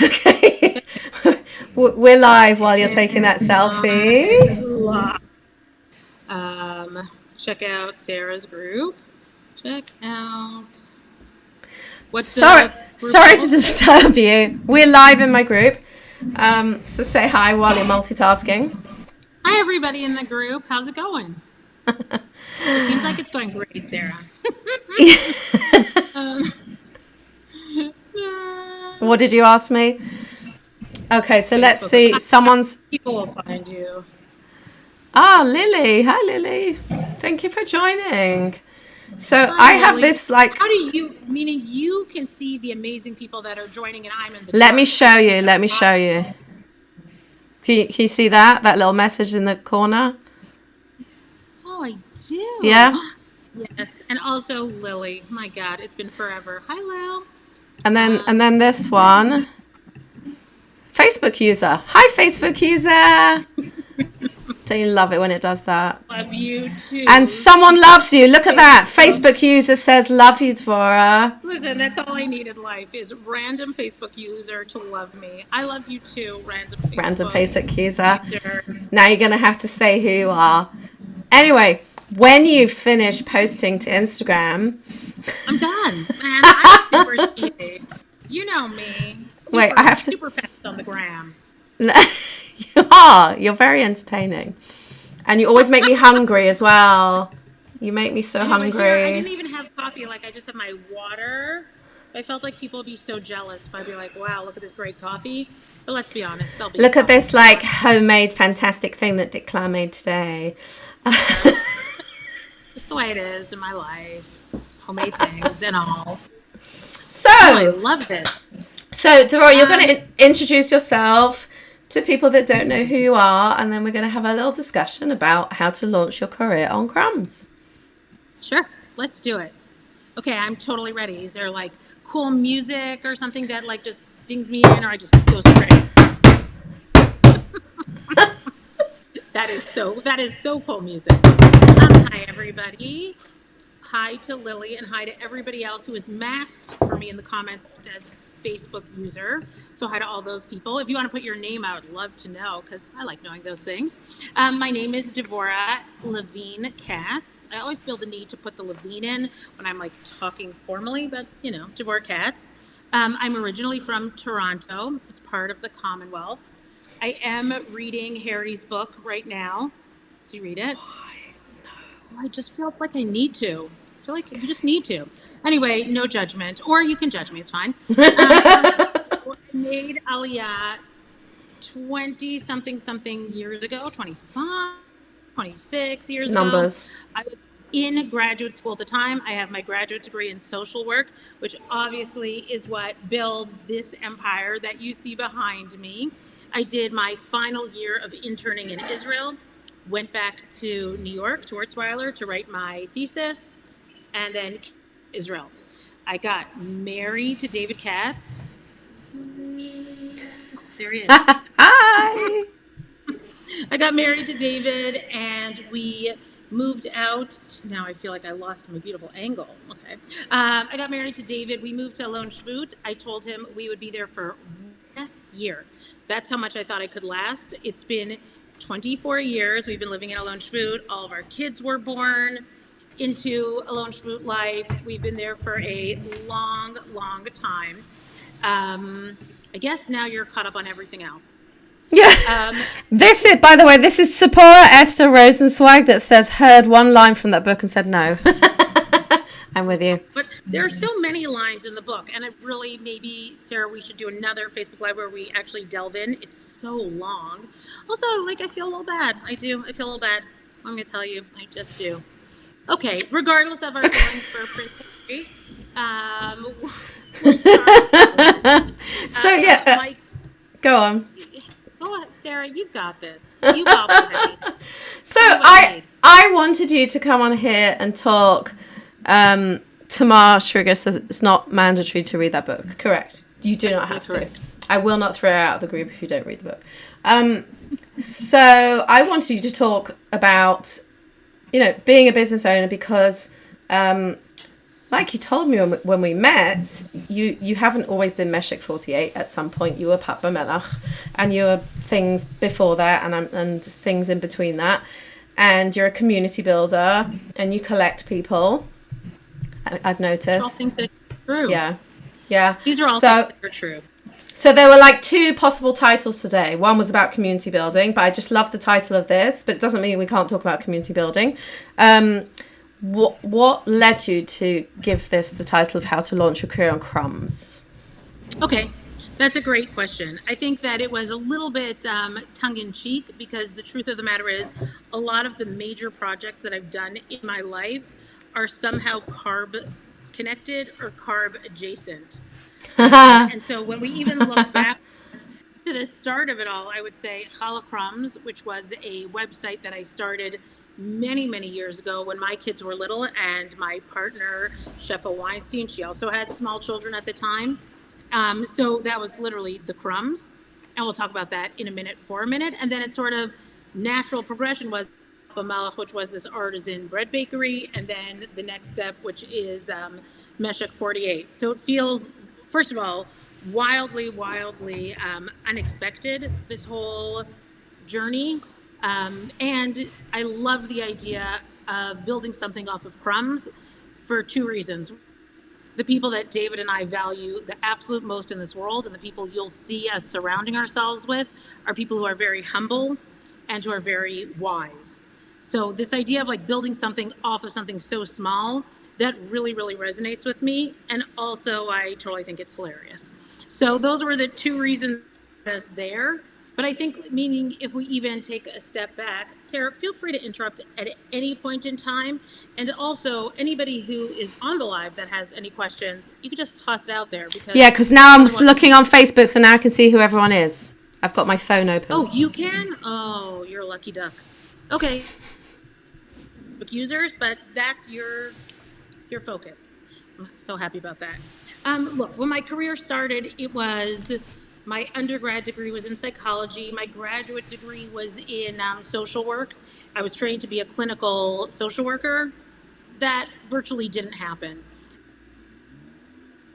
Okay. We're live while you're taking that selfie. Check out Sarah's group. Check out what's Sorry, the group sorry to called? disturb you. We're live in my group. So say hi while you're multitasking. Hi, everybody in the group. How's it going? It seems like it's going great, Sarah. um, What did you ask me? Okay, so let's Facebook. see. Someone's. People will find you. Lily. Hi, Lily. Thank you for joining. So Hi, I have Lily. this like. How do you? Meaning you can see the amazing people that are joining, and I'm in the. Let me dark. show you. Let me show you. Can you see that little message in the corner? Oh, I do. Yeah. Yes, and also Lily. My God, it's been forever. Hi, Lil. And then this one. Facebook user. Hi, Facebook user. Don't you love it when it does that? Love you too. And someone loves you. Look at that. Facebook user says, love you, Devorah. Listen, that's all I need in life is random Facebook user to love me. I love you too, random Facebook user. user. Now you're going to have to say who you are. Anyway, when you finish posting to Instagram... I'm done. Man, I'm super speedy. You know me. Wait, I have to... Super fast on the gram. You are. You're very entertaining. And you always make me hungry as well. You make me so hungry. Here, I didn't even have coffee. Like, I just have my water. I felt like people would be so jealous if I'd be like, wow, look at this great coffee. But let's be honest, they'll be... Look at this, like, homemade, fantastic thing that Declan made today. Just the way it is in my life. Homemade things and all. So... I love this. So, Devorah, you're going to introduce yourself to people that don't know who you are, and then we're going to have a little discussion about how to launch your career on Crumbs. Sure, let's do it. Okay, I'm totally ready. Is there like cool music or something that like just dings me in, or I just go straight? That is so cool music. Hi everybody. Hi to Lily and hi to everybody else who is masked for me in the comments as Facebook user. So hi to all those people. If you want to put your name, I would love to know because I like knowing those things. My name is Devorah Levine Katz. I always feel the need to put the Levine in when I'm like talking formally, but you know, Devorah Katz. I'm originally from Toronto. It's part of the Commonwealth. I am reading Harry's book right now. Do you read it? No. I just feel like I need to. I feel like you just need to. Anyway, no judgment. Or you can judge me. It's fine. I made Aliyah 20-something years ago. 25, 26 years ago. I was in graduate school at the time. I have my graduate degree in social work, which obviously is what builds this empire that you see behind me. I did my final year of interning in Israel, went back to New York, to Ortsweiler, to write my thesis, and then Israel. I got married to David Katz. There he is. Hi. I got married to David, and we moved out. Now I feel like I lost my beautiful angle. Okay. I got married to David. We moved to Alon Shvut. I told him we would be there for 1 year. That's how much I thought I could last. It's been 24 years. We've been living in Alon Shvut. All of our kids were born into Alon Shvut life. We've been there for a long, long time. I guess now you're caught up on everything else. Yeah. This is, by the way, this is Sephora Esther Rosenzweig that says, heard one line from that book and said no. I'm with you. But there are so many lines in the book, and it really, maybe, Sarah, we should do another Facebook Live where we actually delve in. It's so long. Also, like, I feel a little bad. I do. I feel a little bad. I'm going to tell you. I just do. Okay, regardless of our feelings for Prince Harry, so, yeah. Go on. Go ahead, Sarah, you've got this. You got it. So I wanted you to come on here and talk. Tamar Schriger says it's not mandatory to read that book. Correct. You do not have to. I will not throw her out of the group if you don't read the book. So I wanted you to talk about, you know, being a business owner because, well, like you told me when we met, you haven't always been Meshek 48. At some point, you were Papa Melach, and you were things before that, and things in between that. And you're a community builder, and you collect people. I've noticed. All things that are true. Yeah. These are all things that are true. So there were like two possible titles today. One was about community building, but I just love the title of this. But it doesn't mean we can't talk about community building. What led you to give this the title of How to Launch Your Career on Crumbs? Okay, that's a great question. I think that it was a little bit tongue-in-cheek, because the truth of the matter is a lot of the major projects that I've done in my life are somehow carb connected or carb adjacent. And so when we even look back to the start of it all, I would say crumbs, which was a website that I started many, many years ago when my kids were little, and my partner, Shefa Weinstein, she also had small children at the time. So that was literally the crumbs. And we'll talk about that in a minute for a minute. And then it's sort of natural progression was Melech, which was this artisan bread bakery. And then the next step, which is Meshek 48. So it feels, first of all, wildly unexpected, this whole journey. And I love the idea of building something off of crumbs for two reasons. The people that David and I value the absolute most in this world, and the people you'll see us surrounding ourselves with, are people who are very humble and who are very wise. So this idea of like building something off of something so small, that really resonates with me. And also I totally think it's hilarious. So those were the two reasons there. But I think, meaning if we even take a step back, Sarah, feel free to interrupt at any point in time. And also, anybody who is on the live that has any questions, you could just toss it out there. Because now I'm looking on Facebook, so now I can see who everyone is. I've got my phone open. Oh, you can? Oh, you're a lucky duck. Okay. Users, but that's your focus. I'm so happy about that. Look, when my career started, it was... my undergrad degree was in psychology. My graduate degree was in social work. I was trained to be a clinical social worker. That virtually didn't happen.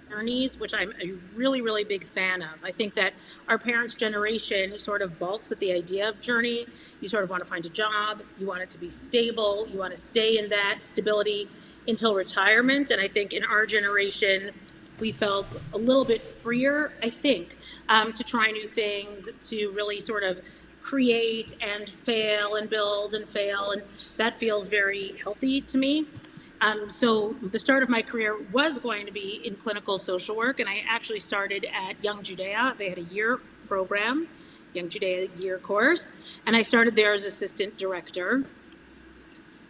Journeys, which I'm a really big fan of. I think that our parents' generation sort of balks at the idea of journey. You sort of want to find a job. You want it to be stable. You want to stay in that stability until retirement. And I think in our generation, we felt a little bit freer, I think, to try new things, to really sort of create and fail and build and fail. And that feels very healthy to me. So the start of my career was going to be in clinical social work. And I actually started at Young Judea. They had a year program, Young Judea year course. And I started there as assistant director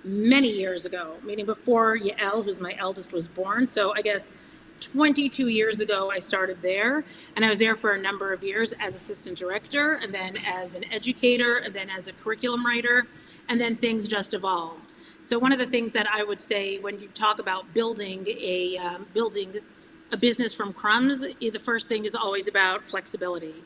many years ago, meaning before Yael, who's my eldest, was born. So I guess 22 years ago, I started there, and I was there for a number of years as assistant director, and then as an educator, and then as a curriculum writer, and then things just evolved. So one of the things that I would say when you talk about building a business from crumbs, the first thing is always about flexibility,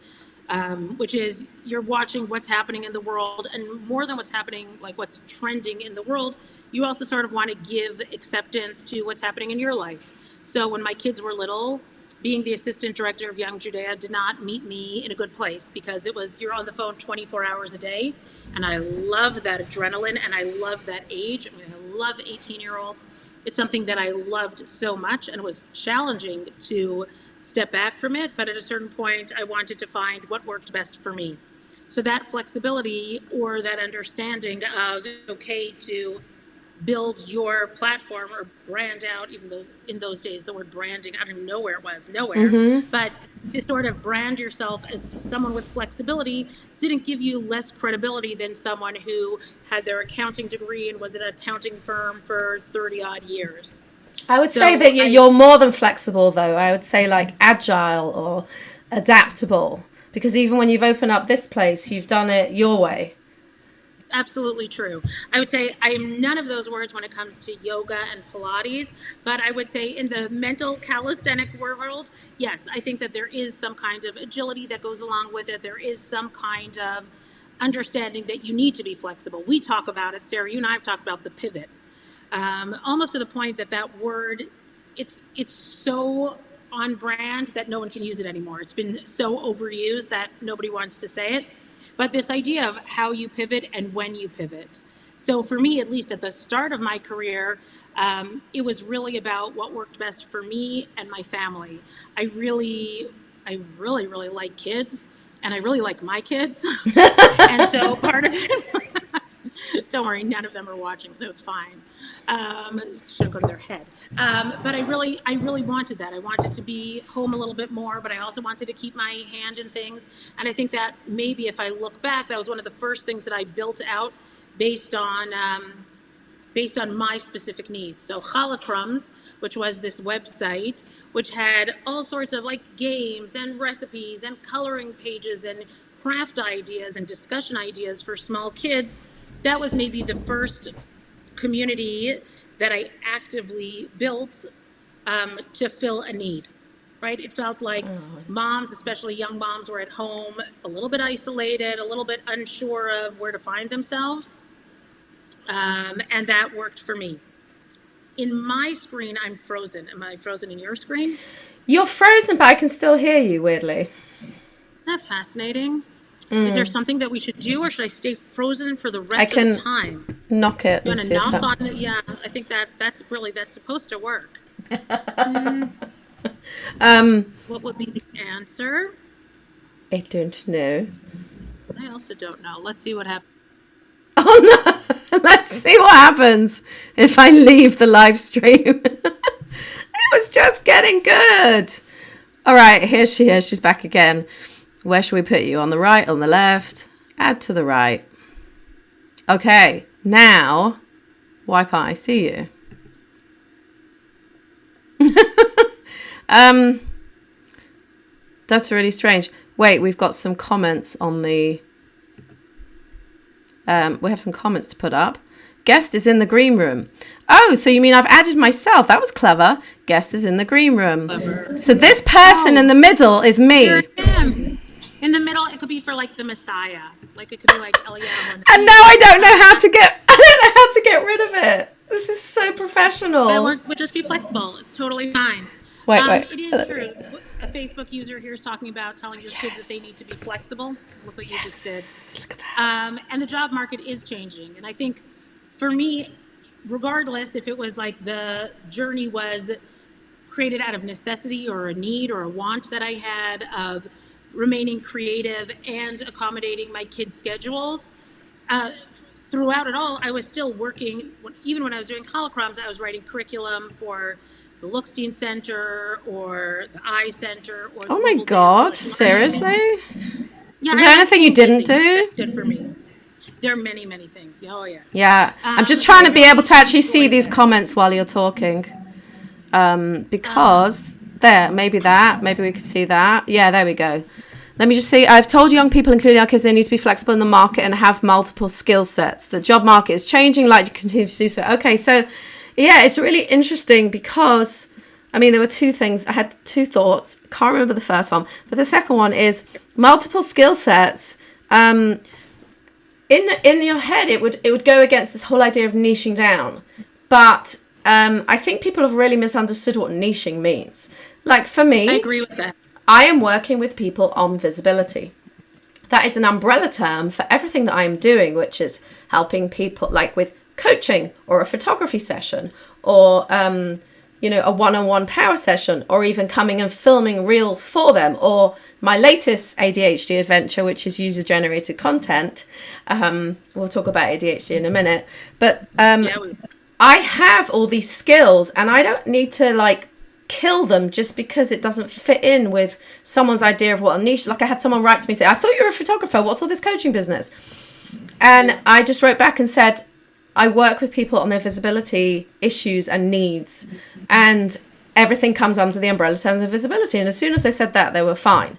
which is you're watching what's happening in the world, and more than what's happening, like what's trending in the world, you also sort of want to give acceptance to what's happening in your life. So when my kids were little, being the assistant director of Young Judea did not meet me in a good place, because it was, you're on the phone 24 hours a day. And I love that adrenaline, and I love that age. I mean, I love 18-year-olds. It's something that I loved so much, and it was challenging to step back from it. But at a certain point, I wanted to find what worked best for me. So that flexibility, or that understanding of it's okay to build your platform or brand out, even though in those days the word branding, I don't even know where it was, nowhere. But to sort of brand yourself as someone with flexibility didn't give you less credibility than someone who had their accounting degree and was at an accounting firm for 30 odd years. I would say that you're more than flexible, though. I would say like agile or adaptable, because even when you've opened up this place, you've done it your way. Absolutely true. I would say I am none of those words when it comes to yoga and Pilates, but I would say in the mental calisthenic world, yes, I think that there is some kind of agility that goes along with it. There is some kind of understanding that you need to be flexible. We talk about it, Sarah, you and I have talked about the pivot, almost to the point that that word it's so on brand that no one can use it anymore. It's been so overused that nobody wants to say it. But this idea of how you pivot and when you pivot. So for me, at least at the start of my career, it was really about what worked best for me and my family. I really like kids, and I really like my kids. And so part of it, don't worry, none of them are watching, so it's fine. Should go to their head. But I really wanted that. I wanted to be home a little bit more, but I also wanted to keep my hand in things. And I think that maybe if I look back, that was one of the first things that I built out based on my specific needs. So crumbs, which was this website, which had all sorts of like games and recipes and coloring pages and craft ideas and discussion ideas for small kids. That was maybe the first community that I actively built to fill a need. Right? It felt like moms, especially young moms, were at home, a little bit isolated, a little bit unsure of where to find themselves. And that worked for me. In my screen, I'm frozen. Am I frozen in your screen? You're frozen, but I can still hear you, weirdly. Isn't that fascinating? Is there something that we should do, or should I stay frozen for the rest of the time? Knock it. You want to knock on it? Yeah, I think that's supposed to work. What would be the answer? I don't know. I also don't know. Let's see what happens. Oh no! Let's see what happens if I leave the live stream. It was just getting good. All right, here she is. She's back again. Where should we put you? On the right, on the left? Add to the right. Okay, now, why can't I see you? That's really strange. Wait, we've got some comments on the... we have some comments to put up. Guest is in the green room. Oh, so you mean I've added myself? That was clever. Guest is in the green room. Clever. So this person in the middle is me. Here I am. In the middle, it could be for like the Messiah. Like it could be like Eliyahu. And now I don't know how to get rid of it. This is so professional. We'll just be flexible. It's totally fine. Wait. It is true. A Facebook user here is talking about telling your kids that they need to be flexible. Look what you just did. Look at that. And the job market is changing. And I think for me, regardless if it was like the journey was created out of necessity or a need or a want that I had of remaining creative and accommodating my kids' schedules, throughout it all, I was still working. Even when I was doing crumbs, I was writing curriculum for the Lookstein Center or the I Center. Or oh my God, seriously? Yeah, is there anything you didn't do? Good for me. There are many, many things. Oh, yeah. Yeah. I'm just trying to be able to actually see these comments while you're talking. Because maybe we could see that. Yeah, there we go. Let me just see. I've told young people, including our kids, they need to be flexible in the market and have multiple skill sets. The job market is changing, like to continue to do so. Okay, so yeah, it's really interesting because, I mean, there were two things. I had two thoughts. Can't remember the first one, but the second one is multiple skill sets. In your head, it would go against this whole idea of niching down, but I think people have really misunderstood what niching means. Like for me, I agree with that. I am working with people on visibility. That is an umbrella term for everything that I am doing, which is helping people like with coaching or a photography session or, a one-on-one power session, or even coming and filming reels for them, or my latest ADHD adventure, which is user-generated content. We'll talk about ADHD in a minute. But I have all these skills and I don't need to kill them just because it doesn't fit in with someone's idea of what a niche. Like I had someone write to me say, I thought you were a photographer. What's all this coaching business? And I just wrote back and said, I work with people on their visibility issues and needs, and everything comes under the umbrella terms of visibility. And as soon as I said that, they were fine.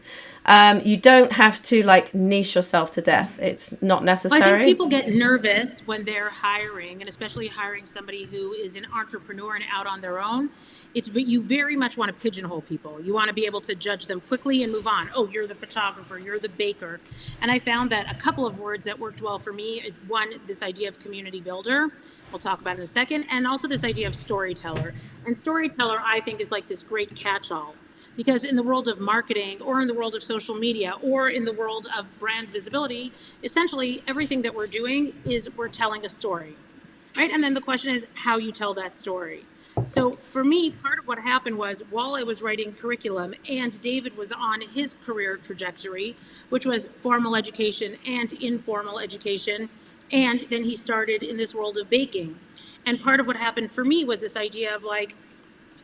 You don't have to niche yourself to death. It's not necessary. Well, I think people get nervous when they're hiring, and especially hiring somebody who is an entrepreneur and out on their own. You very much want to pigeonhole people. You want to be able to judge them quickly and move on. Oh, you're the photographer, you're the baker. And I found that a couple of words that worked well for me is one, this idea of community builder. we'll talk about in a second, and also this idea of storyteller. And storyteller, I think, is like this great catch-all, because in the world of marketing, or in the world of social media, or in the world of brand visibility, essentially everything that we're doing is we're telling a story, right? And then the question is how you tell that story. So for me, part of what happened was while I was writing curriculum and David was on his career trajectory, which was formal education and informal education, and then he started in this world of baking. And part of what happened for me was this idea of like,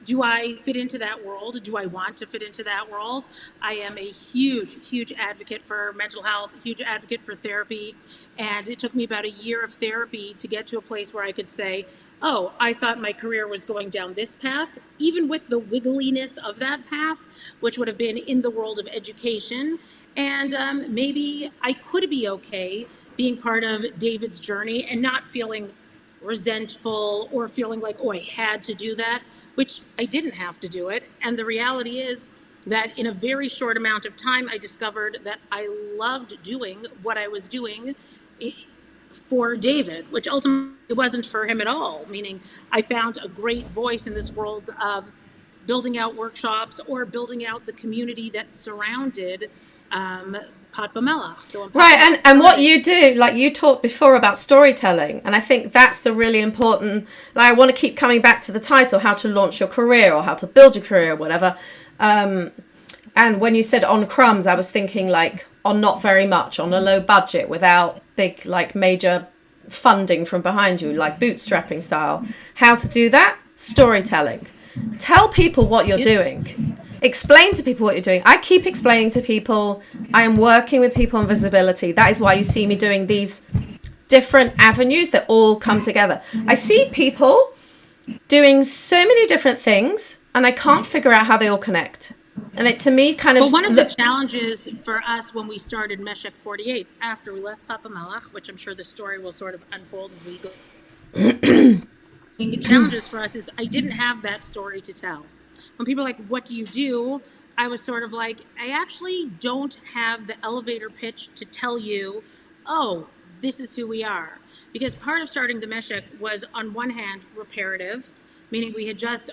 do I fit into that world? Do I want to fit into that world? I am a huge advocate for mental health, huge advocate for therapy. And it took me about a year of therapy to get to a place where I could say, oh, I thought my career was going down this path, even with the wiggliness of that path, which would have been in the world of education. And maybe I could be okay being part of David's journey and not feeling resentful or feeling like, oh, I had to do that, which I didn't have to do it. And the reality is that in a very short amount of time, I discovered that I loved doing what I was doing for David, which ultimately wasn't for him at all, meaning I found a great voice in this world of building out workshops or building out the community that surrounded Pat Bamela. So right, and what you do, like you talked before about storytelling, and I think that's the really important, like I want to keep coming back to the title, how to launch your career or how to build your career or whatever. And when you said on crumbs, I was thinking like on not very much, on a low budget, without big like major funding from behind you, like bootstrapping style. How to do that? Storytelling. Tell people what you're doing. Explain to people what you're doing. I keep explaining to people, I am working with people on visibility. That is why you see me doing these different avenues that all come together. I see people doing so many different things and I can't figure out how they all connect. And it to me kind of... Well, one of the challenges for us when we started Meshek 48, after we left Papa Melech, which I'm sure the story will sort of unfold as we go. The challenges for us is I didn't have that story to tell. When people are like, what do you do? I was sort of like, I actually don't have the elevator pitch to tell you, oh, this is who we are. Because part of starting the Meshek was, on one hand, reparative, meaning we had just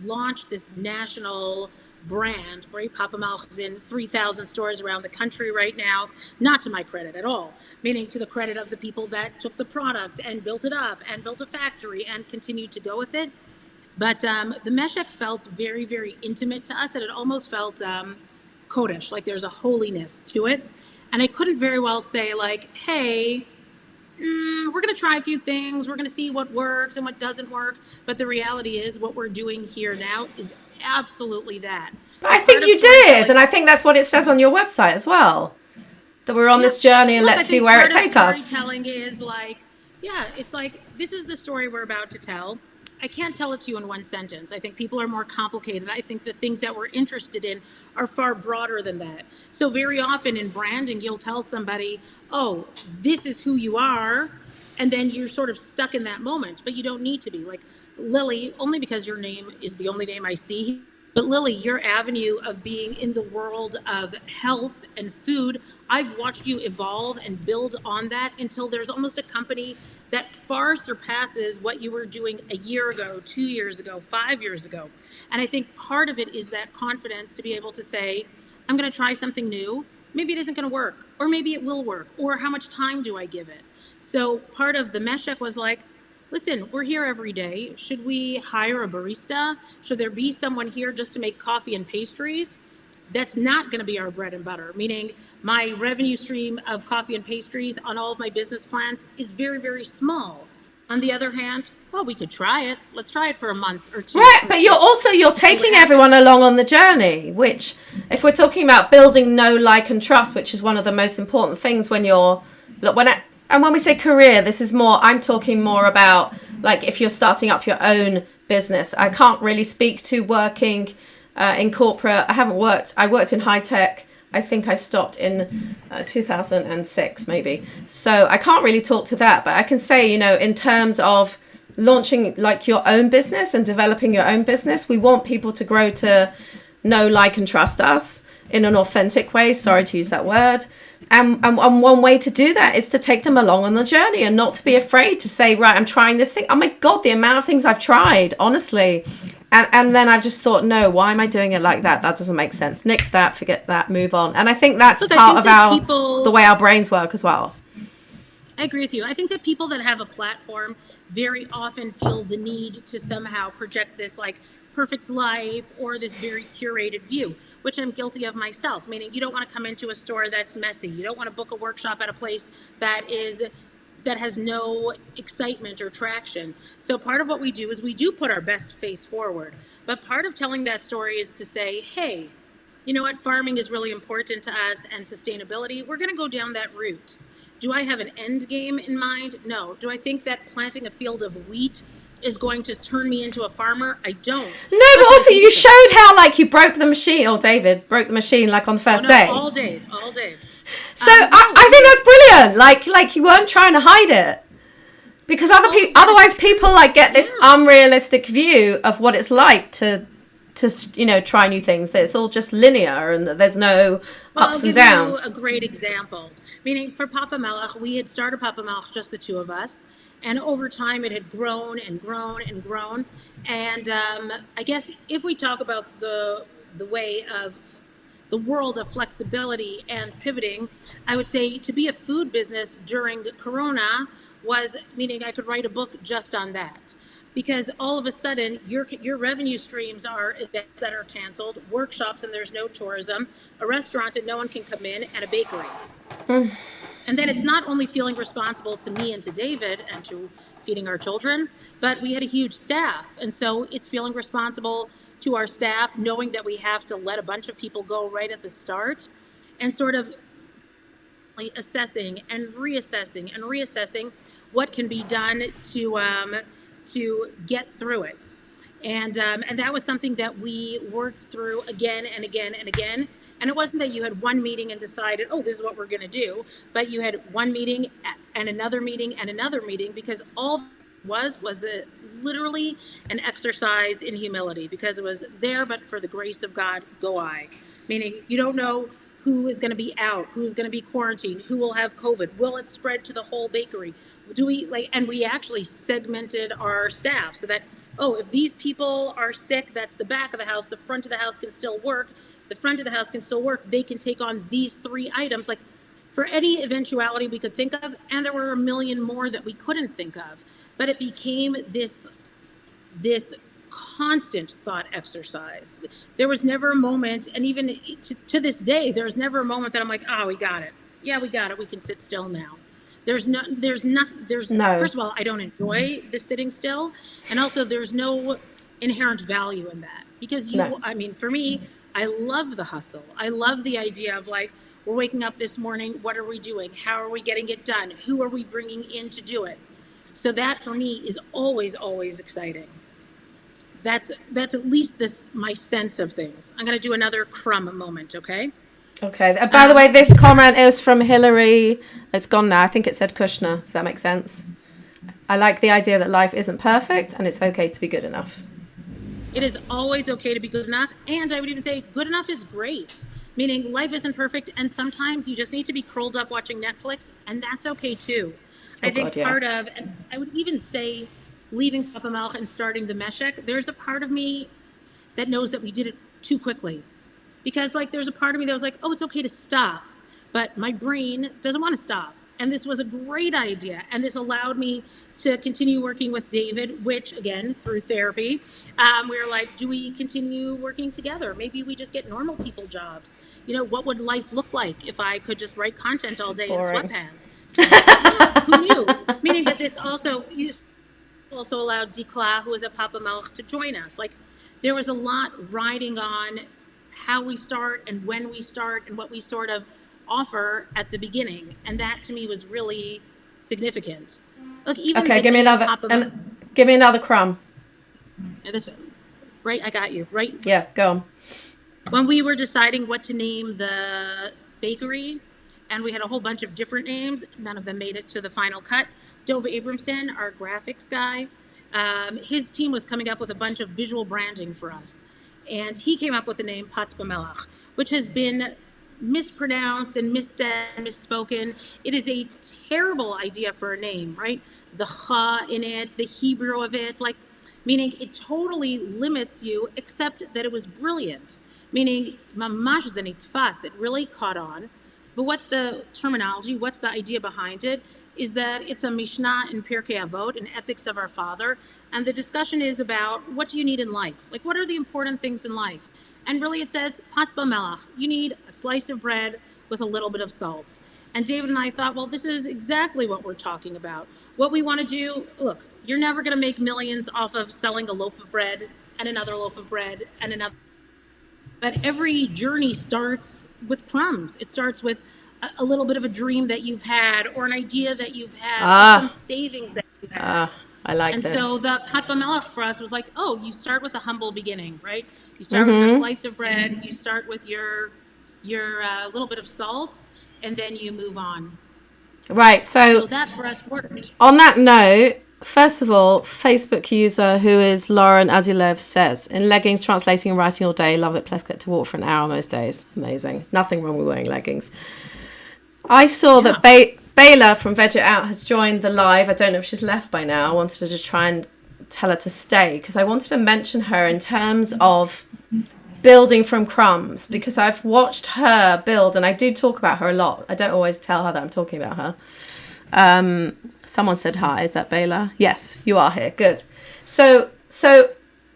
launched this national brand, right? Papa Melech is in 3,000 stores around the country right now, not to my credit at all, meaning to the credit of the people that took the product and built it up and built a factory and continued to go with it. But the Meshek felt very, very intimate to us, and it almost felt Kodesh, like there's a holiness to it. And I couldn't very well say like, hey, we're going to try a few things, we're going to see what works and what doesn't work. But the reality is what we're doing here now is absolutely that. But I think you did, and I think that's what it says on your website as well, that we're on this journey and let's see where it takes us. Storytelling is like, yeah, it's like, this is the story we're about to tell. I can't tell it to you in one sentence. I think people are more complicated. I think the things that we're interested in are far broader than that. So very often in branding, you'll tell somebody, oh, this is who you are, and then you're sort of stuck in that moment, but you don't need to be. Like Lily, only because your name is the only name I see, but Lily, your avenue of being in the world of health and food, I've watched you evolve and build on that until there's almost a company that far surpasses what you were doing a year ago, 2 years ago, 5 years ago. And I think part of it is that confidence to be able to say, I'm going to try something new. Maybe it isn't going to work, or maybe it will work, or how much time do I give it? So part of the Meshek was like, listen, we're here every day. Should we hire a barista? Should there be someone here just to make coffee and pastries? That's not going to be our bread and butter, meaning my revenue stream of coffee and pastries on all of my business plans is very, very small. On the other hand, well, we could try it. Let's try it for a month or two. Right, but you're taking everyone along on the journey, which if we're talking about building know, like, and trust, which is one of the most important things when we say career, this is more, I'm talking more about like if you're starting up your own business. I can't really speak to working in corporate. I worked in high tech. I think I stopped in 2006 maybe. So I can't really talk to that, but I can say, in terms of launching like your own business and developing your own business, we want people to grow to know, like, and trust us. in an authentic way. Sorry to use that word. And one way to do that is to take them along on the journey and not to be afraid to say, right, I'm trying this thing. Oh my God, the amount of things I've tried, honestly. And then I've just thought, no, why am I doing it like that? That doesn't make sense. Nix that, forget that, move on. And I think that's part of the way our brains work as well. I agree with you. I think that people that have a platform very often feel the need to somehow project this like perfect life or this very curated view, which I'm guilty of myself, meaning you don't want to come into a store that's messy. You don't want to book a workshop at a place that has no excitement or traction. So part of what we do is we do put our best face forward. But part of telling that story is to say, hey, you know what, farming is really important to us and sustainability. We're going to go down that route. Do I have an end game in mind? No. Do I think that planting a field of wheat is going to turn me into a farmer? I don't. No, but also you showed how like you broke the machine, or David broke the machine like on the first day. All day. So I think that's brilliant. Like you weren't trying to hide it, because otherwise people like get this unrealistic view of what it's like to try new things. That it's all just linear and that there's no ups and downs. I'll give you a great example. Meaning for Papa Melech, we had started Papa Melech just the two of us. And over time, it had grown and grown and grown. And I guess if we talk about the way of the world of flexibility and pivoting, I would say to be a food business during Corona was, meaning I could write a book just on that. Because all of a sudden, your revenue streams are events that are canceled, workshops and there's no tourism, a restaurant and no one can come in, and a bakery. And then it's not only feeling responsible to me and to David and to feeding our children, but we had a huge staff. And so it's feeling responsible to our staff, knowing that we have to let a bunch of people go right at the start, and sort of assessing and reassessing what can be done to get through it. And that was something that we worked through again and again and again. And it wasn't that you had one meeting and decided, oh, this is what we're going to do, but you had one meeting and another meeting and another meeting, because all was literally an exercise in humility, because it was there, but for the grace of God, go I. Meaning you don't know who is going to be out, who's going to be quarantined, who will have COVID, will it spread to the whole bakery? And we actually segmented our staff so that, oh, if these people are sick, that's the back of the house, the front of the house can still work. The front of the house can still work. They can take on these 3 items, like for any eventuality we could think of. And there were a million more that we couldn't think of. But it became this constant thought exercise. There was never a moment, and even to this day, there's never a moment that I'm like, oh, we got it. Yeah, we got it. We can sit still now. There's no. First of all, I don't enjoy the sitting still. And also there's no inherent value in that, because for me, I love the hustle. I love the idea of like, we're waking up this morning. What are we doing? How are we getting it done? Who are we bringing in to do it? So that for me is always, always exciting. That's at least my sense of things. I'm going to do another crumb moment. Okay. Okay. By the way, this comment is from Hillary. It's gone now. I think it said Kushner. Does that make sense? I like the idea that life isn't perfect and it's okay to be good enough. It is always okay to be good enough. And I would even say good enough is great. Meaning life isn't perfect. And sometimes you just need to be curled up watching Netflix. And that's okay too. I think part of, and I would even say leaving Papa Melech and starting the Meshek, there's a part of me that knows that we did it too quickly. Because like there's a part of me that was like, oh, it's okay to stop. But my brain doesn't want to stop. And this was a great idea. And this allowed me to continue working with David, which again, through therapy, we were like, do we continue working together? Maybe we just get normal people jobs. What would life look like if I could just write content all day in sweatpants? Who knew? Meaning that this also allowed Dikla, who was at Papa Melech, to join us. Like there was a lot riding on how we start and when we start and what we sort of offer at the beginning, and that to me was really significant. Look, even give me another crumb. Right, I got you. Right. Yeah, go on. When we were deciding what to name the bakery, and we had a whole bunch of different names, none of them made it to the final cut. Dov Abramson, our graphics guy, his team was coming up with a bunch of visual branding for us, and he came up with the name Pat B'Melech, which has been mispronounced and missaid, misspoken. It is a terrible idea for a name, right? The cha in it, the Hebrew of it, like, meaning it totally limits you, except that it was brilliant. Meaning, mamash zanitfas, it really caught on. But what's the terminology? What's the idea behind it? Is that it's a Mishnah in Pirkei Avot, an ethics of our Father, and the discussion is about what do you need in life? Like, what are the important things in life? And really, it says pat b'melach. You need a slice of bread with a little bit of salt. And David and I thought, well, this is exactly what we're talking about. What we want to do, look, you're never going to make millions off of selling a loaf of bread and another loaf of bread and another. But every journey starts with crumbs. It starts with a little bit of a dream that you've had, or an idea that you've had, or some savings that you've had. I like and this. So the pat b'melach for us was like, oh, you start with a humble beginning, right? You start with your slice of bread. You start with your little bit of salt, and then you move on. Right. So that for us worked. On that note, first of all, Facebook user who is Lauren Azilev says, in leggings, translating and writing all day, love it, plus get to walk for an hour most days. Amazing. Nothing wrong with wearing leggings. I saw that Bayla from Veg It Out has joined the live. I don't know if she's left by now. I wanted to just try and tell her to stay because I wanted to mention her in terms of building from crumbs, because I've watched her build and I do talk about her a lot. I don't always tell her that I'm talking about her. Someone said hi. Is that Bayla? Yes, you are here. Good. So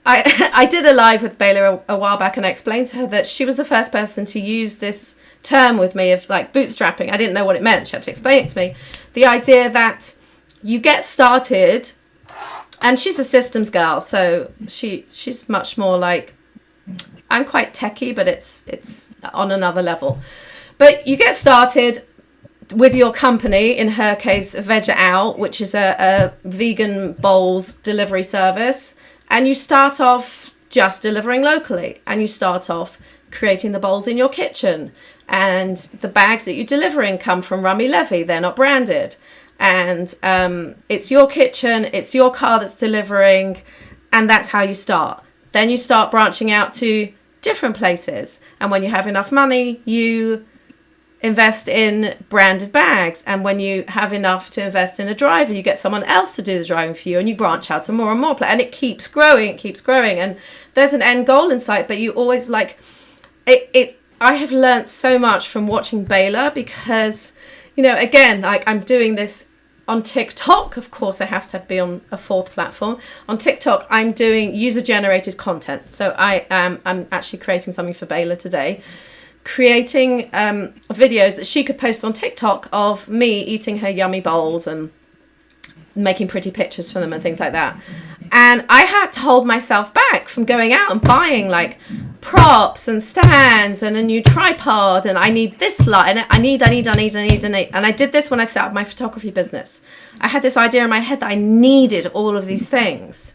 I did a live with Bayla a while back, and I explained to her that she was the first person to use this term with me of like bootstrapping. I didn't know what it meant. She had to explain it to me. The idea that you get started, and she's a systems girl, so she's much more like, I'm quite techie, but it's on another level. But you get started with your company, in her case, Veg It Out, which is a vegan bowls delivery service. And you start off just delivering locally. And you start off creating the bowls in your kitchen. And the bags that you're delivering come from Rummy Levy. They're not branded. And it's your kitchen, it's your car that's delivering. And that's how you start. Then you start branching out to different places. And when you have enough money, you invest in branded bags. And when you have enough to invest in a driver, you get someone else to do the driving for you, and you branch out to more and more. And it keeps growing. And there's an end goal in sight, but you always like it. I have learned so much from watching Bayla because, you know, again, like I'm doing this on TikTok. Of course, I have to be on a fourth platform. On TikTok, I'm doing user-generated content. So I'm actually creating something for Bayla today, creating videos that she could post on TikTok of me eating her yummy bowls and making pretty pictures for them and things like that. And I had to hold myself back from going out and buying like props and stands and a new tripod, and I need this lot, and I need. And I did this when I set up my photography business. I had this idea in my head that I needed all of these things.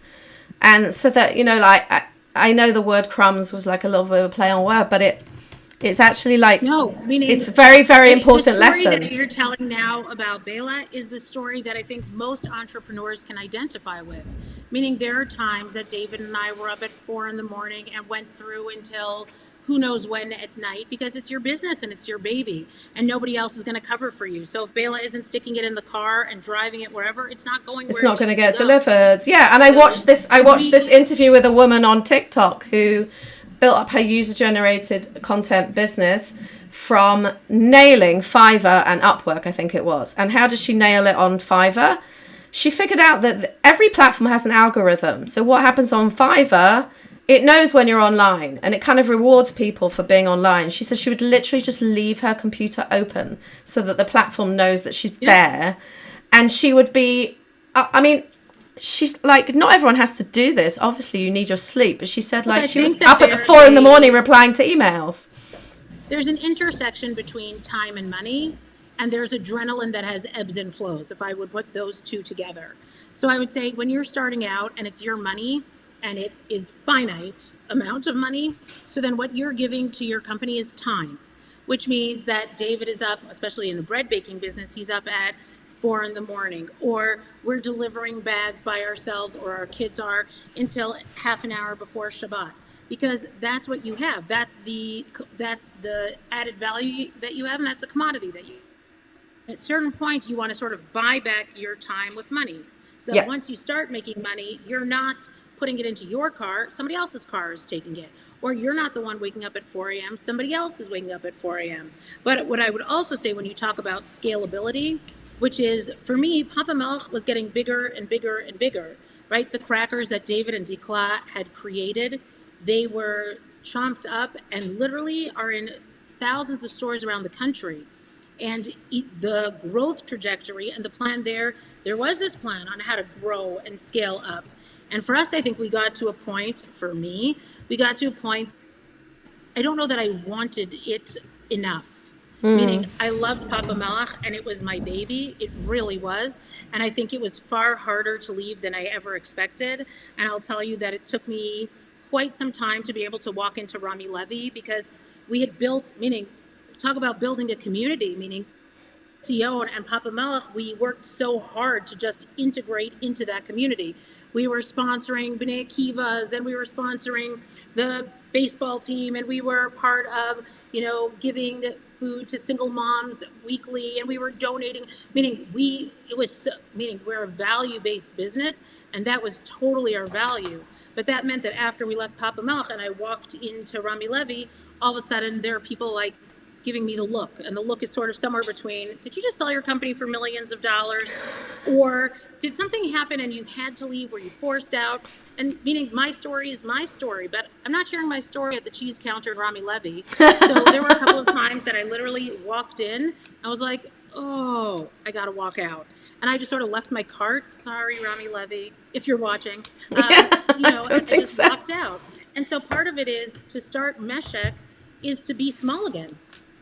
And so that, you know, like I know the word crumbs was like a little bit of a play on word, but it's actually like, no, meaning it's a very, very important lesson. The story that you're telling now about Bayla is the story that I think most entrepreneurs can identify with. Meaning there are times that David and I were up at 4 a.m. and went through until who knows when at night, because it's your business and it's your baby and nobody else is going to cover for you. So if Bayla isn't sticking it in the car and driving it wherever, it's not going where it's not going to get go. delivered. Yeah. And I watched this interview with a woman on TikTok who built up her user-generated content business from nailing Fiverr and Upwork, I think it was. And how does she nail it on Fiverr? She figured out that every platform has an algorithm. So what happens on Fiverr, it knows when you're online, and it kind of rewards people for being online. She said she would literally just leave her computer open so that the platform knows that she's there. And she would be, I mean, she's like, not everyone has to do this. Obviously, you need your sleep. But she said, like, she was up at 4 a.m. replying to emails. There's an intersection between time and money, and there's adrenaline that has ebbs and flows, if I would put those two together. So I would say when you're starting out and it's your money and it is finite amount of money, so then what you're giving to your company is time, which means that David is up, especially in the bread baking business, he's up at 4 a.m, or we're delivering bags by ourselves, or our kids are, until half an hour before Shabbat. because that's what you have. That's the added value that you have, and that's a commodity that you. At certain points, you want to sort of buy back your time with money, so that Yeah. once you start making money, you're not putting it into your car, somebody else's car is taking it. Or you're not the one waking up at 4 a.m., somebody else is waking up at 4 a.m. But what I would also say when you talk about scalability, which is, for me, Papa Melch was getting bigger and bigger and bigger, right? The crackers that David and Dikla had created, they were chomped up and literally are in thousands of stores around the country. And the growth trajectory and the plan there was this plan on how to grow and scale up. And for us, I think we got to a point, for me, we got to a point, I don't know that I wanted it enough. Meaning, I loved Papa Melach and it was my baby. It really was. And I think it was far harder to leave than I ever expected. And I'll tell you that it took me quite some time to be able to walk into Rami Levy, because we had built, meaning, talk about building a community, meaning Sion and Papa Melech, we worked so hard to just integrate into that community. We were sponsoring B'nai Akivas, and we were sponsoring the baseball team, and we were part of, giving food to single moms weekly, and we were donating, meaning we're a value-based business, and that was totally our value. But that meant that after we left Papa Melech and I walked into Rami Levy, all of a sudden there are people like giving me the look, and the look is sort of somewhere between, did you just sell your company for millions of dollars, or did something happen and you had to leave, were you forced out? And meaning, my story is my story, but I'm not sharing my story at the cheese counter in Rami Levy. So there were a couple of times that I literally walked in, I was like, oh, I gotta walk out. And I just sort of left my cart, sorry, Rami Levy, if you're watching, I just walked out. And so part of it is, to start Meshek is to be small again.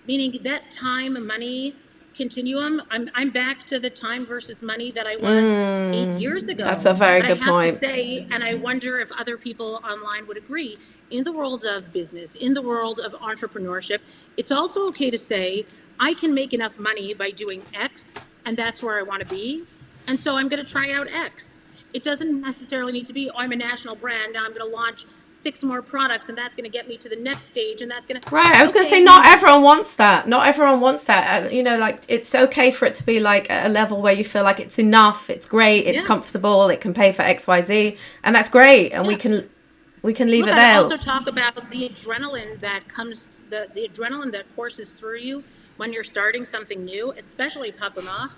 Meaning that time and money continuum, I'm back to the time versus money that I was 8 years ago. That's a very good point. I have point. to say, and I wonder if other people online would agree, in the world of business, in the world of entrepreneurship, it's also okay to say, I can make enough money by doing X, and that's where I want to be. And so I'm going to try out X. It doesn't necessarily need to be, I'm a national brand, now I'm going to launch 6 more products, and that's going to get me to the next stage, and that's going to... Right, I was going to say, not everyone wants that. Not everyone wants that. It's okay for it to be like at a level where you feel like it's enough, it's great, it's comfortable, it can pay for X, Y, Z, and that's great, and we can leave it there. I also talk about the adrenaline that comes, the adrenaline that courses through you when you're starting something new, especially Papa Melech,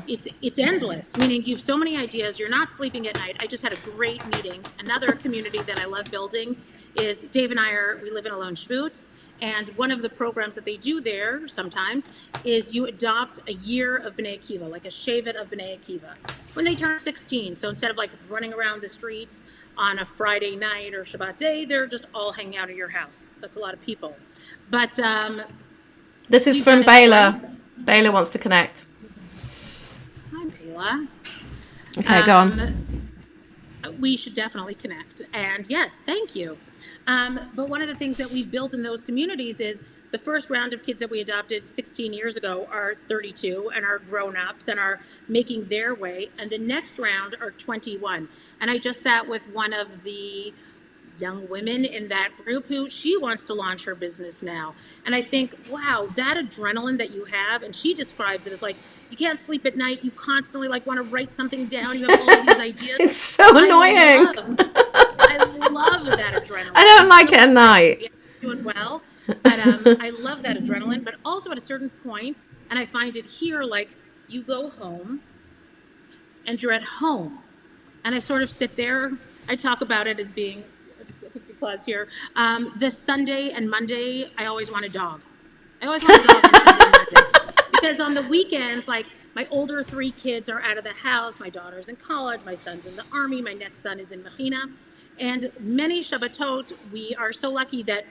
it's endless. Meaning you have so many ideas, you're not sleeping at night. I just had a great meeting. Another community that I love building is, Dave and we live in Alon Shvut, and one of the programs that they do there sometimes is you adopt a year of B'nai Akiva, like a shevet of B'nai Akiva, when they turn 16. So instead of like running around the streets on a Friday night or Shabbat day, they're just all hanging out at your house. That's a lot of people. But this is from Baylor. Baylor wants to connect. Hi, Baylor. Okay, go on. We should definitely connect. And yes, thank you. But one of the things that we've built in those communities is, the first round of kids that we adopted 16 years ago are 32 and are grown-ups and are making their way. And the next round are 21. And I just sat with one of the young women in that group who she wants to launch her business now. And I think, wow, that adrenaline that you have, and she describes it as like, you can't sleep at night, you constantly like want to write something down, you have all of these ideas. It's so annoying. I love that adrenaline. I don't like it at night. Doing well, but I love that adrenaline, but also at a certain point, and I find it here, like, you go home and you're at home. And I sort of sit there, I talk about it as being, clause here. This Sunday and Monday, I always want a dog. On Sunday and Monday. Because on the weekends, like, my older 3 kids are out of the house. My daughter's in college. My son's in the army. My next son is in Mechina. And many Shabbatot, we are so lucky that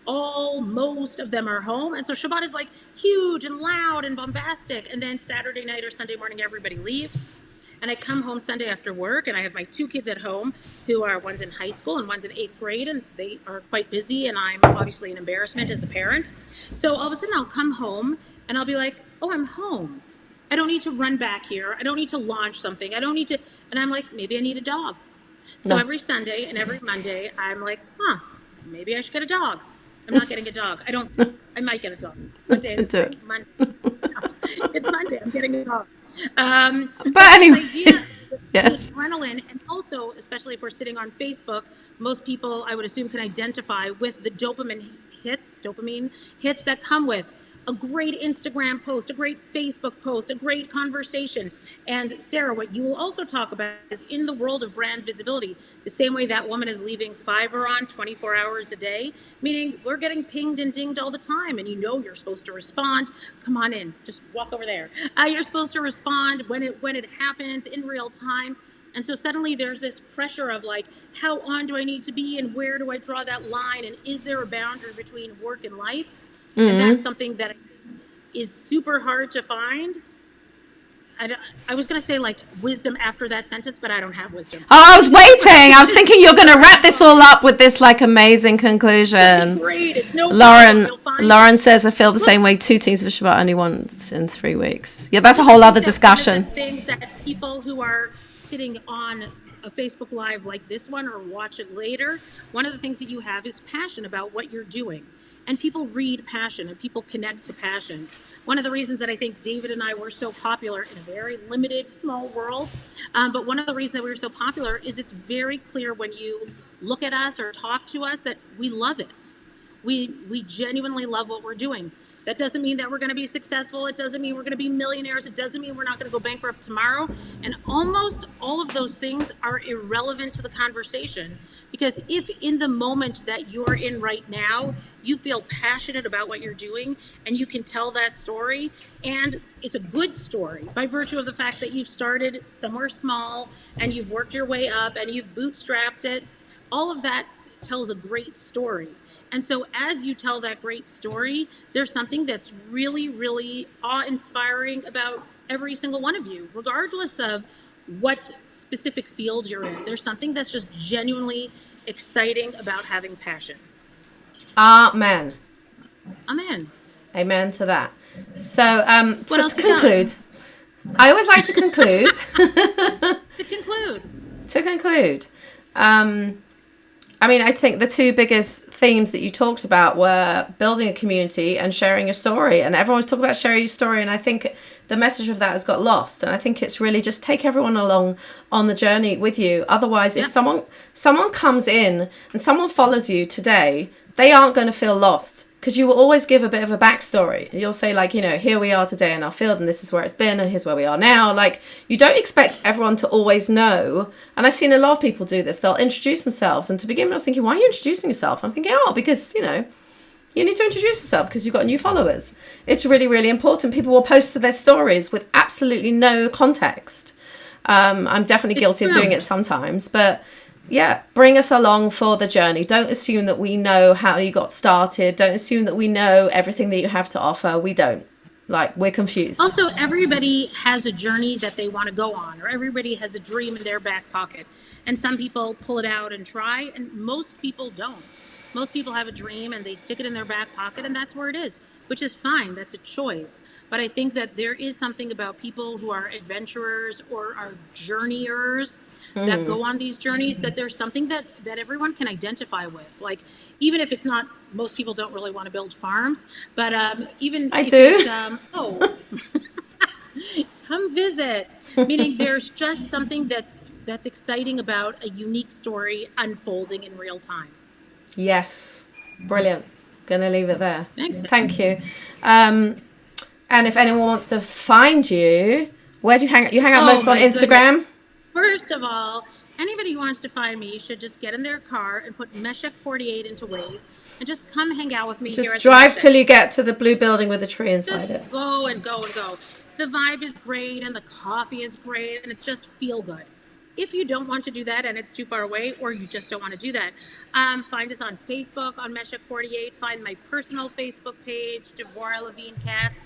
most of them are home. And so Shabbat is like huge and loud and bombastic. And then Saturday night or Sunday morning, everybody leaves. And I come home Sunday after work, and I have my 2 kids at home who are, one's in high school and one's in 8th grade, and they are quite busy, and I'm obviously an embarrassment as a parent. So all of a sudden I'll come home and I'll be like, oh, I'm home. I don't need to run back here. I don't need to launch something. I don't need to, and I'm like, maybe I need a dog. So No. every Sunday and every Monday, I'm like, maybe I should get a dog. I'm not getting a dog. I might get a dog. What day is it Do today? it. Monday. It's Monday. I'm getting a dog. But This anyway, idea, the yes. adrenaline, and also, especially if we're sitting on Facebook, most people, I would assume, can identify with the dopamine hits that come with a great Instagram post, a great Facebook post, a great conversation. And Sarah, what you will also talk about is in the world of brand visibility, the same way that woman is leaving Fiverr on 24 hours a day, meaning we're getting pinged and dinged all the time, and you're supposed to respond. Come on in, just walk over there. You're supposed to respond when it happens in real time. And so suddenly there's this pressure of like, how on do I need to be and where do I draw that line? And is there a boundary between work and life? And that's something that is super hard to find. I was going to say like wisdom after that sentence, but I don't have wisdom. Oh, I was waiting. I was thinking you're going to wrap this all up with this like amazing conclusion. Great. It's no Lauren, problem. Lauren says, I feel the same way. 2 teams of Shabbat, only once in 3 weeks. Yeah, that's a whole other discussion. One of the things that people who are sitting on a Facebook Live like this one or watch it later, one of the things that you have is passion about what you're doing. And people read passion and people connect to passion. One of the reasons that I think David and I were so popular in a very limited, small world, but one of the reasons that we were so popular is it's very clear when you look at us or talk to us that we love it. We genuinely love what we're doing. That doesn't mean that we're going to be successful. It doesn't mean we're going to be millionaires. It doesn't mean we're not going to go bankrupt tomorrow. And almost all of those things are irrelevant to the conversation, because if in the moment that you're in right now, you feel passionate about what you're doing and you can tell that story, and it's a good story by virtue of the fact that you've started somewhere small and you've worked your way up and you've bootstrapped it, all of that tells a great story. And so as you tell that great story, there's something that's really, really awe-inspiring about every single one of you, regardless of what specific field you're in. There's something that's just genuinely exciting about having passion. Amen. Amen. Amen to that. So to conclude, I always like to conclude. To conclude. I mean, I think the 2 biggest themes that you talked about were building a community and sharing your story. And everyone's talking about sharing your story. And I think the message of that has got lost. And I think it's really just take everyone along on the journey with you. Otherwise, if someone comes in and someone follows you today, they aren't going to feel lost. Because you will always give a bit of a backstory. You'll say like, here we are today in our field and this is where it's been and here's where we are now. Like, you don't expect everyone to always know. And I've seen a lot of people do this. They'll introduce themselves. And to begin with, I was thinking, why are you introducing yourself? I'm thinking, because, you need to introduce yourself because you've got new followers. It's really, really important. People will post their stories with absolutely no context. I'm definitely guilty of doing it sometimes, but yeah, bring us along for the journey. Don't assume that we know how you got started. Don't assume that we know everything that you have to offer. We don't. We're confused. Also, everybody has a journey that they want to go on, or everybody has a dream in their back pocket. And some people pull it out and try, and most people don't. Most people have a dream and they stick it in their back pocket, and that's where it is, which is fine. That's a choice. But I think that there is something about people who are adventurers or are journeyers that go on these journeys, that there's something that everyone can identify with. Like, even if it's not, most people don't really want to build farms, but even I if do. it's, come visit. Meaning there's just something that's exciting about a unique story unfolding in real time. Yes. Brilliant. Gonna leave it there. Thanks. Thank you. And if anyone wants to find you, where do you hang out? You hang out most on Instagram? Goodness. First of all, anybody who wants to find me should just get in their car and put Meshach 48 into Waze and just come hang out with me. Just here at drive till you get to the blue building with the tree inside it. Just go and go and go. The vibe is great and the coffee is great and it's just feel good. If you don't want to do that and it's too far away, or you just don't want to do that, find us on Facebook on Meshach 48. Find my personal Facebook page, Devorah Katz.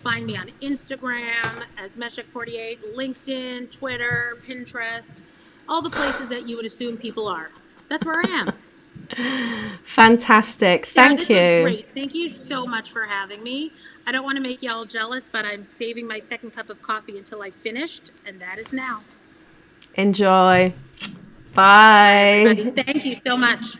Find me on Instagram as Meshach 48, LinkedIn, Twitter, Pinterest, all the places that you would assume people are. That's where I am. Fantastic. Thank you. Was great. Thank you so much for having me. I don't want to make y'all jealous, but I'm saving my second cup of coffee until I finished, and that is now. Enjoy. Bye. Everybody, thank you so much.